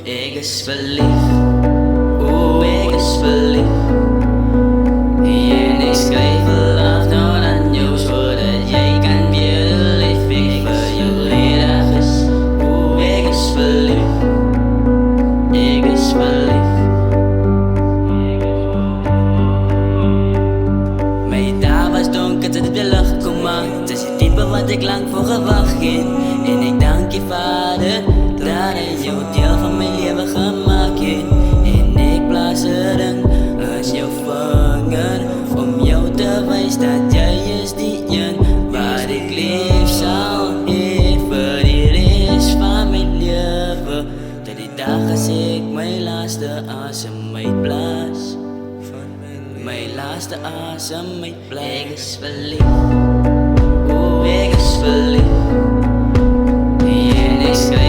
Ik is verliefd, oeh, ik is verliefd. En ik schrijf verlaafd aan jou, zodat jij kan belief. Ik voor jou ledig is, oeh, ik is verliefd. Ik is verliefd. Mijn dag was donker tot het de lucht kom aan. Het is het diepe wat ik lang voor gewacht heb. En ik dank je Vader dat hij jou deel van mijn leven gemaakt heeft. En ik plaats erin als jouw vinger om jou te wijzen dat jij is die een waar ik lief zal hebben de rest van mijn leven. Tot die dag als ik mijn laatste asem uitblaas. Mijn laatste asem uitblaas. Ik is verliefd, oh ik is verliefd. En ik schrijf